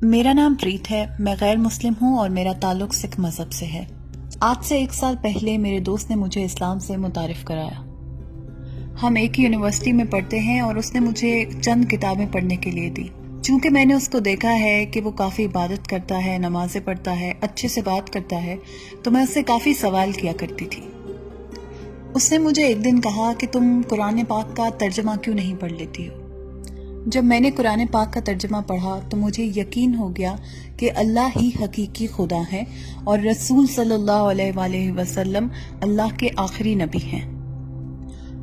میرا نام پریت ہے، میں غیر مسلم ہوں اور میرا تعلق سکھ مذہب سے ہے۔ آج سے 1 سال پہلے میرے دوست نے مجھے اسلام سے متعارف کرایا۔ ہم ایک ہی یونیورسٹی میں پڑھتے ہیں اور اس نے مجھے چند کتابیں پڑھنے کے لیے دی۔ چونکہ میں نے اس کو دیکھا ہے کہ وہ کافی عبادت کرتا ہے، نمازیں پڑھتا ہے، اچھے سے بات کرتا ہے، تو میں اس سے کافی سوال کیا کرتی تھی۔ اس نے مجھے ایک دن کہا کہ تم قرآن پاک کا ترجمہ کیوں نہیں پڑھ لیتی ہو؟ جب میں نے قرآن پاک کا ترجمہ پڑھا تو مجھے یقین ہو گیا کہ اللہ ہی حقیقی خدا ہے اور رسول صلی اللہ علیہ وآلہ وسلم اللہ کے آخری نبی ہیں۔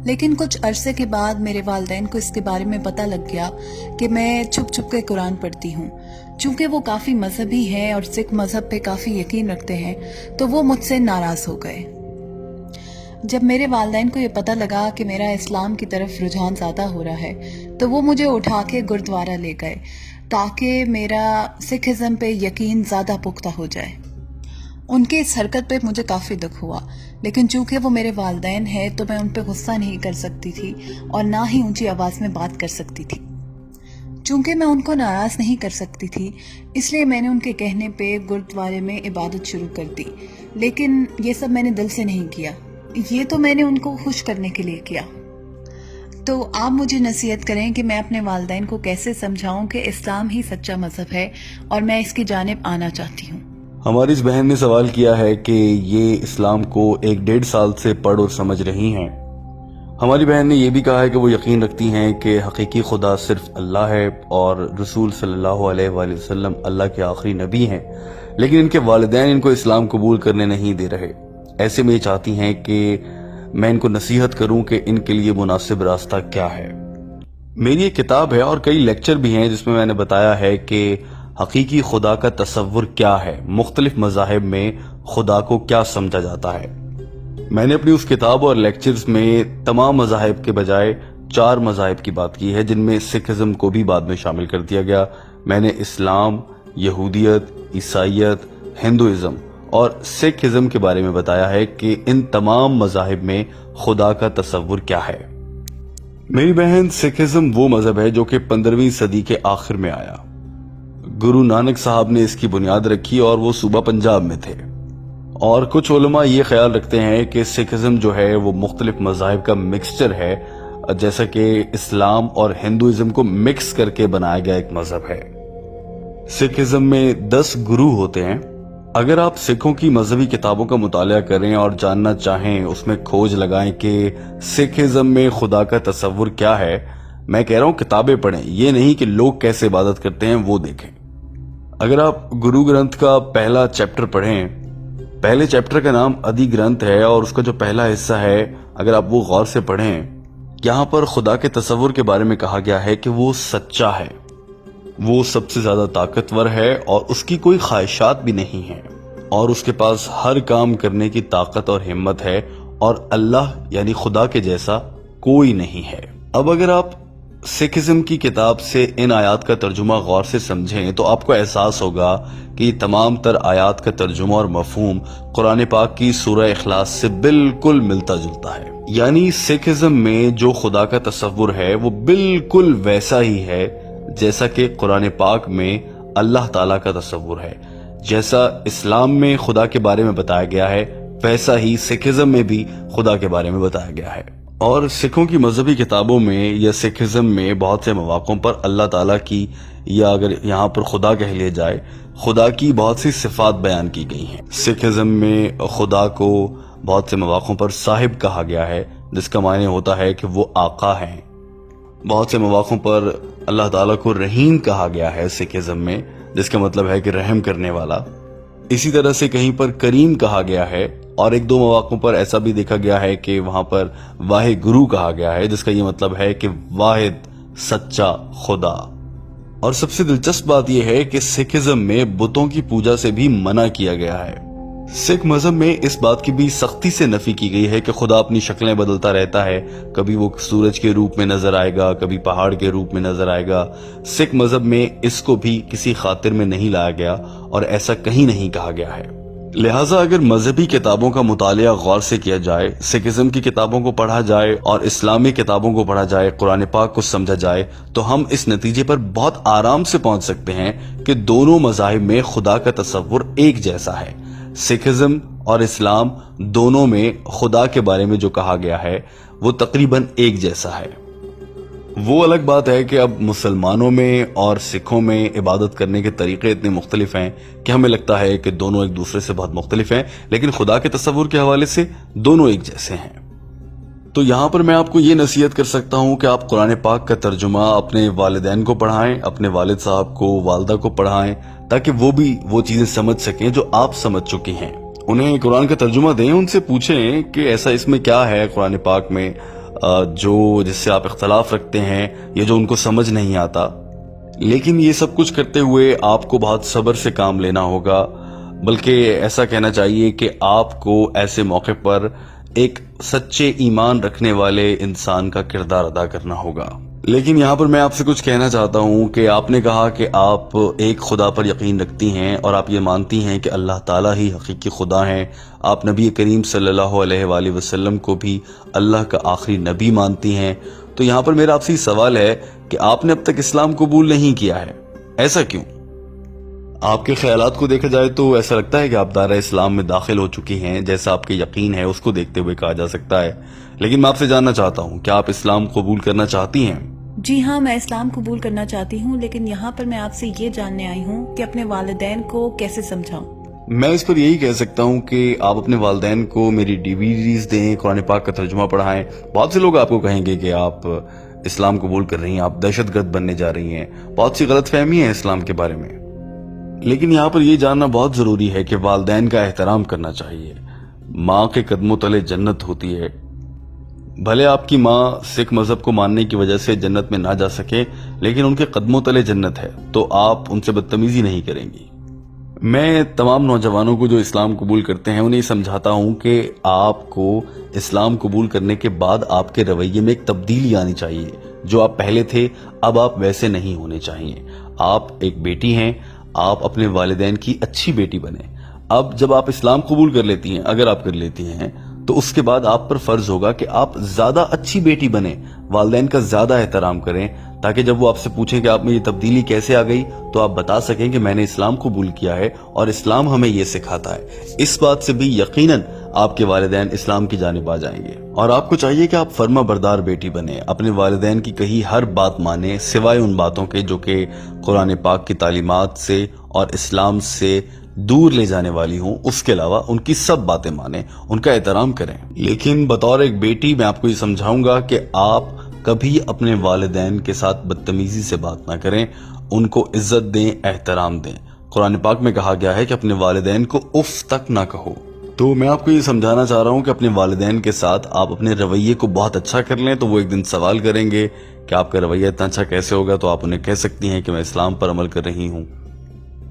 لیکن کچھ عرصے کے بعد میرے والدین کو اس کے بارے میں پتہ لگ گیا کہ میں چھپ چھپ کے قرآن پڑھتی ہوں۔ چونکہ وہ کافی مذہبی ہیں اور سکھ مذہب پہ کافی یقین رکھتے ہیں تو وہ مجھ سے ناراض ہو گئے۔ جب میرے والدین کو یہ پتہ لگا کہ میرا اسلام کی طرف رجحان زیادہ ہو رہا ہے تو وہ مجھے اٹھا کے گردوارہ لے گئے تاکہ میرا سکھ ازم پہ یقین زیادہ پختہ ہو جائے۔ ان کی اس حرکت پہ مجھے کافی دکھ ہوا، لیکن چونکہ وہ میرے والدین ہیں تو میں ان پہ غصہ نہیں کر سکتی تھی اور نہ ہی اونچی آواز میں بات کر سکتی تھی۔ چونکہ میں ان کو ناراض نہیں کر سکتی تھی اس لیے میں نے ان کے کہنے پہ گردوارے میں عبادت شروع کر دی، لیکن یہ سب میں نے دل سے نہیں کیا، یہ تو میں نے ان کو خوش کرنے کے لیے کیا۔ تو آپ مجھے نصیحت کریں کہ میں اپنے والدین کو کیسے سمجھاؤں کہ اسلام ہی سچا مذہب ہے اور میں اس کی جانب آنا چاہتی ہوں۔ ہماری اس بہن نے سوال کیا ہے کہ یہ اسلام کو 1-1.5 سال سے پڑھ اور سمجھ رہی ہیں۔ ہماری بہن نے یہ بھی کہا ہے کہ وہ یقین رکھتی ہیں کہ حقیقی خدا صرف اللہ ہے اور رسول صلی اللہ علیہ وآلہ وسلم اللہ کے آخری نبی ہیں، لیکن ان کے والدین ان کو اسلام قبول کرنے نہیں دے رہے۔ ایسے میں یہ چاہتی ہیں کہ میں ان کو نصیحت کروں کہ ان کے لیے مناسب راستہ کیا ہے۔ میری ایک کتاب ہے اور کئی لیکچر بھی ہیں جس میں نے بتایا ہے کہ حقیقی خدا کا تصور کیا ہے، مختلف مذاہب میں خدا کو کیا سمجھا جاتا ہے۔ میں نے اپنی اس کتاب اور لیکچرز میں تمام مذاہب کے بجائے 4 مذاہب کی بات کی ہے، جن میں سکھ ازم کو بھی بعد میں شامل کر دیا گیا۔ میں نے اسلام، یہودیت، عیسائیت، ہندوازم اور سکھ ازم کے بارے میں بتایا ہے کہ ان تمام مذاہب میں خدا کا تصور کیا ہے۔ میری بہن، سکھ ازم وہ مذہب ہے جو کہ 15ویں صدی کے آخر میں آیا۔ گرو نانک صاحب نے اس کی بنیاد رکھی اور وہ صوبہ پنجاب میں تھے۔ اور کچھ علماء یہ خیال رکھتے ہیں کہ سکھ ازم جو ہے وہ مختلف مذاہب کا مکسچر ہے، جیسا کہ اسلام اور ہندوازم کو مکس کر کے بنایا گیا ایک مذہب ہے۔ سکھ ازم میں 10 گرو ہوتے ہیں۔ اگر آپ سکھوں کی مذہبی کتابوں کا مطالعہ کریں اور جاننا چاہیں، اس میں کھوج لگائیں کہ سکھ ازم میں خدا کا تصور کیا ہے، میں کہہ رہا ہوں کتابیں پڑھیں، یہ نہیں کہ لوگ کیسے عبادت کرتے ہیں وہ دیکھیں۔ اگر آپ گرو گرنتھ کا پہلا چیپٹر پڑھیں، پہلے چیپٹر کا نام ادی گرنتھ ہے اور اس کا جو پہلا حصہ ہے اگر آپ وہ غور سے پڑھیں، یہاں پر خدا کے تصور کے بارے میں کہا گیا ہے کہ وہ سچا ہے، وہ سب سے زیادہ طاقتور ہے اور اس کی کوئی خواہشات بھی نہیں ہیں اور اس کے پاس ہر کام کرنے کی طاقت اور ہمت ہے اور اللہ یعنی خدا کے جیسا کوئی نہیں ہے۔ اب اگر آپ سکھ ازم کی کتاب سے ان آیات کا ترجمہ غور سے سمجھیں تو آپ کو احساس ہوگا کہ یہ تمام تر آیات کا ترجمہ اور مفہوم قرآن پاک کی سورہ اخلاص سے بالکل ملتا جلتا ہے۔ یعنی سکھ ازم میں جو خدا کا تصور ہے وہ بالکل ویسا ہی ہے جیسا کہ قرآن پاک میں اللہ تعالیٰ کا تصور ہے۔ جیسا اسلام میں خدا کے بارے میں بتایا گیا ہے ویسا ہی سکھ ازم میں بھی خدا کے بارے میں بتایا گیا ہے۔ اور سکھوں کی مذہبی کتابوں میں یا سکھ ازم میں بہت سے مواقعوں پر اللہ تعالیٰ کی، یا اگر یہاں پر خدا کہہ لیا جائے، خدا کی بہت سی صفات بیان کی گئی ہیں۔ سکھ ازم میں خدا کو بہت سے مواقعوں پر صاحب کہا گیا ہے، جس کا معنی ہوتا ہے کہ وہ آقا ہیں۔ بہت سے مواقعوں پر اللہ تعالیٰ کو رحیم کہا گیا ہے سکھ ازم میں، جس کا مطلب ہے کہ رحم کرنے والا۔ اسی طرح سے کہیں پر کریم کہا گیا ہے اور 1-2 مواقعوں پر ایسا بھی دیکھا گیا ہے کہ وہاں پر واحد گرو کہا گیا ہے، جس کا یہ مطلب ہے کہ واحد سچا خدا۔ اور سب سے دلچسپ بات یہ ہے کہ سکھ ازم میں بتوں کی پوجا سے بھی منع کیا گیا ہے۔ سکھ مذہب میں اس بات کی بھی سختی سے نفی کی گئی ہے کہ خدا اپنی شکلیں بدلتا رہتا ہے، کبھی وہ سورج کے روپ میں نظر آئے گا، کبھی پہاڑ کے روپ میں نظر آئے گا۔ سکھ مذہب میں اس کو بھی کسی خاطر میں نہیں لایا گیا اور ایسا کہیں نہیں کہا گیا ہے۔ لہٰذا اگر مذہبی کتابوں کا مطالعہ غور سے کیا جائے، سکھزم کی کتابوں کو پڑھا جائے اور اسلامی کتابوں کو پڑھا جائے، قرآن پاک کو سمجھا جائے، تو ہم اس نتیجے پر بہت آرام سے پہنچ سکتے ہیں کہ دونوں مذاہب میں خدا کا تصور ایک جیسا ہے۔ سکھزم اور اسلام دونوں میں خدا کے بارے میں جو کہا گیا ہے وہ تقریباً ایک جیسا ہے۔ وہ الگ بات ہے کہ اب مسلمانوں میں اور سکھوں میں عبادت کرنے کے طریقے اتنے مختلف ہیں کہ ہمیں لگتا ہے کہ دونوں ایک دوسرے سے بہت مختلف ہیں، لیکن خدا کے تصور کے حوالے سے دونوں ایک جیسے ہیں۔ تو یہاں پر میں آپ کو یہ نصیحت کر سکتا ہوں کہ آپ قرآن پاک کا ترجمہ اپنے والدین کو پڑھائیں، اپنے والد صاحب کو، والدہ کو پڑھائیں، تاکہ وہ بھی وہ چیزیں سمجھ سکیں جو آپ سمجھ چکی ہیں۔ انہیں قرآن کا ترجمہ دیں، ان سے پوچھیں کہ ایسا اس میں کیا ہے قرآن پاک میں جو جس سے آپ اختلاف رکھتے ہیں یا جو ان کو سمجھ نہیں آتا۔ لیکن یہ سب کچھ کرتے ہوئے آپ کو بہت صبر سے کام لینا ہوگا، بلکہ ایسا کہنا چاہیے کہ آپ کو ایسے موقع پر ایک سچے ایمان رکھنے والے انسان کا کردار ادا کرنا ہوگا۔ لیکن یہاں پر میں آپ سے کچھ کہنا چاہتا ہوں کہ آپ نے کہا کہ آپ ایک خدا پر یقین رکھتی ہیں اور آپ یہ مانتی ہیں کہ اللہ تعالیٰ ہی حقیقی خدا ہیں، آپ نبی کریم صلی اللہ علیہ وآلہ وسلم کو بھی اللہ کا آخری نبی مانتی ہیں۔ تو یہاں پر میرا آپ سے سوال ہے کہ آپ نے اب تک اسلام قبول نہیں کیا ہے، ایسا کیوں؟ آپ کے خیالات کو دیکھا جائے تو ایسا لگتا ہے کہ آپ دائرہ اسلام میں داخل ہو چکی ہیں، جیسا آپ کے یقین ہے اس کو دیکھتے ہوئے کہا جا سکتا ہے۔ لیکن میں آپ سے جاننا چاہتا ہوں کہ آپ اسلام قبول کرنا چاہتی ہیں؟ جی ہاں، میں اسلام قبول کرنا چاہتی ہوں، لیکن یہاں پر میں آپ سے یہ جاننے آئی ہوں کہ اپنے والدین کو کیسے سمجھاؤں۔ میں اس پر یہی کہہ سکتا ہوں کہ آپ اپنے والدین کو میری DVDs دیں، قرآن پاک کا ترجمہ پڑھائیں۔ بہت سے لوگ آپ کو کہیں گے کہ آپ اسلام قبول کر رہی ہیں، آپ دہشت گرد بننے جا رہی ہیں، بہت سی غلط فہمی ہیں اسلام کے بارے میں۔ لیکن یہاں پر یہ جاننا بہت ضروری ہے کہ والدین کا احترام کرنا چاہیے۔ ماں کے قدموں تلے جنت ہوتی ہے۔ بھلے آپ کی ماں سکھ مذہب کو ماننے کی وجہ سے جنت میں نہ جا سکے، لیکن ان کے قدموں تلے جنت ہے، تو آپ ان سے بدتمیزی نہیں کریں گی۔ میں تمام نوجوانوں کو جو اسلام قبول کرتے ہیں انہیں سمجھاتا ہوں کہ آپ کو اسلام قبول کرنے کے بعد آپ کے رویے میں ایک تبدیلی آنی چاہیے۔ جو آپ پہلے تھے اب آپ ویسے نہیں ہونے چاہیے۔ آپ ایک بیٹی ہیں، آپ اپنے والدین کی اچھی بیٹی بنیں۔ اب جب آپ اسلام قبول کر لیتی ہیں، اگر آپ کر لیتی ہیں، تو اس کے بعد آپ پر فرض ہوگا کہ آپ زیادہ اچھی بیٹی بنیں، والدین کا زیادہ احترام کریں، تاکہ جب وہ آپ سے پوچھیں کہ آپ میں یہ تبدیلی کیسے آ گئی تو آپ بتا سکیں کہ میں نے اسلام قبول کیا ہے اور اسلام ہمیں یہ سکھاتا ہے۔ اس بات سے بھی یقیناً آپ کے والدین اسلام کی جانب آ جائیں گے۔ اور آپ کو چاہیے کہ آپ فرما بردار بیٹی بنیں، اپنے والدین کی کہی ہر بات مانیں، سوائے ان باتوں کے جو کہ قرآن پاک کی تعلیمات سے اور اسلام سے دور لے جانے والی ہوں۔ اس کے علاوہ ان کی سب باتیں مانیں، ان کا احترام کریں۔ لیکن بطور ایک بیٹی میں آپ کو یہ سمجھاؤں گا کہ آپ کبھی اپنے والدین کے ساتھ بدتمیزی سے بات نہ کریں، ان کو عزت دیں، احترام دیں۔ قرآن پاک میں کہا گیا ہے کہ اپنے والدین کو اف تک نہ کہو۔ تو میں آپ کو یہ سمجھانا چاہ رہا ہوں کہ اپنے والدین کے ساتھ آپ اپنے رویے کو بہت اچھا کر لیں، تو وہ ایک دن سوال کریں گے کہ آپ کا رویہ اتنا اچھا کیسے ہوگا، تو آپ انہیں کہہ سکتی ہیں کہ میں اسلام پر عمل کر رہی ہوں۔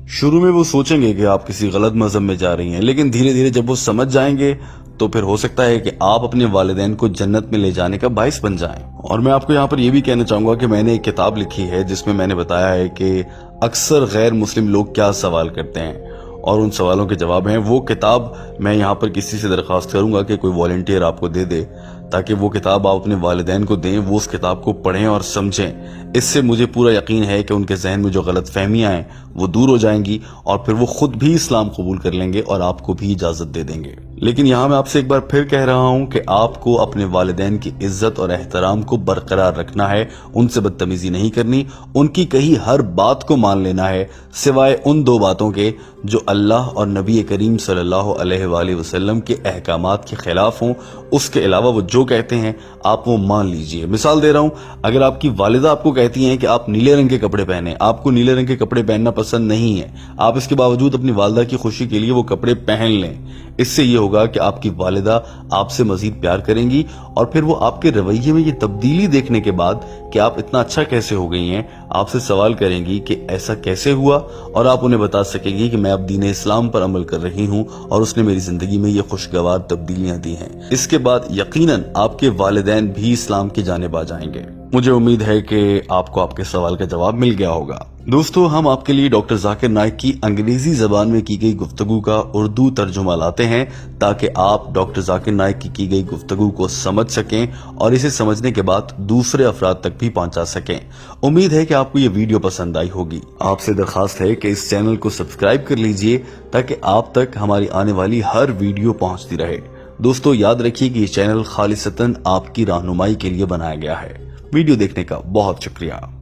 شروع میں وہ سوچیں گے کہ آپ کسی غلط مذہب میں جا رہی ہیں، لیکن دھیرے دھیرے جب وہ سمجھ جائیں گے تو پھر ہو سکتا ہے کہ آپ اپنے والدین کو جنت میں لے جانے کا باعث بن جائیں۔ اور میں آپ کو یہاں پر یہ بھی کہنا چاہوں گا کہ میں نے ایک کتاب لکھی ہے جس میں نے بتایا ہے کہ اکثر غیر مسلم لوگ کیا سوال کرتے ہیں اور ان سوالوں کے جواب ہیں۔ وہ کتاب میں یہاں پر کسی سے درخواست کروں گا کہ کوئی والنٹیئر آپ کو دے دے، تاکہ وہ کتاب آپ اپنے والدین کو دیں، وہ اس کتاب کو پڑھیں اور سمجھیں۔ اس سے مجھے پورا یقین ہے کہ ان کے ذہن میں جو غلط فہمیاں ہیں وہ دور ہو جائیں گی اور پھر وہ خود بھی اسلام قبول کر لیں گے اور آپ کو بھی اجازت دے دیں گے۔ لیکن یہاں میں آپ سے ایک بار پھر کہہ رہا ہوں کہ آپ کو اپنے والدین کی عزت اور احترام کو برقرار رکھنا ہے، ان سے بدتمیزی نہیں کرنی، ان کی کہی ہر بات کو مان لینا ہے، سوائے ان دو باتوں کے جو اللہ اور نبی کریم صلی اللہ علیہ وآلہ وسلم کے احکامات کے خلاف ہوں۔ اس کے علاوہ وہ جو کہتے ہیں آپ وہ مان لیجئے۔ مثال دے رہا ہوں، اگر آپ کی والدہ آپ کو کہتی ہیں کہ آپ نیلے رنگ کے کپڑے پہنیں، آپ کو نیلے رنگ کے کپڑے پہننا پسند نہیں ہے، آپ اس کے باوجود اپنی والدہ کی خوشی کے لیے وہ کپڑے پہن لیں، اس سے یہ ہوگا کہ آپ کی والدہ آپ سے مزید پیار کریں گی، اور پھر وہ آپ کے رویے میں یہ تبدیلی دیکھنے کے بعد کہ آپ اتنا اچھا کیسے ہو گئی ہیں، آپ سے سوال کریں گی کہ ایسا کیسے ہوا، اور آپ انہیں بتا سکیں گی کہ میں اب دین اسلام پر عمل کر رہی ہوں اور اس نے میری زندگی میں یہ خوشگوار تبدیلیاں دی ہیں۔ اس کے بعد یقیناً آپ کے والدین بھی اسلام کی جانب آ جائیں گے۔ مجھے امید ہے کہ آپ کو آپ کے سوال کا جواب مل گیا ہوگا۔ دوستو، ہم آپ کے لیے ڈاکٹر ذاکر نائک کی انگریزی زبان میں کی گئی گفتگو کا اردو ترجمہ لاتے ہیں تاکہ آپ ڈاکٹر ذاکر نائک کی گئی گفتگو کو سمجھ سکیں اور اسے سمجھنے کے بعد دوسرے افراد تک بھی پہنچا سکیں۔ امید ہے کہ آپ کو یہ ویڈیو پسند آئی ہوگی۔ آپ سے درخواست ہے کہ اس چینل کو سبسکرائب کر لیجئے تاکہ آپ تک ہماری آنے والی ہر ویڈیو پہنچتی رہے۔ دوستو، یاد رکھیے کہ یہ چینل خالصتاً آپ کی رہنمائی کے لیے بنایا گیا ہے۔ ویڈیو دیکھنے کا بہت شکریہ۔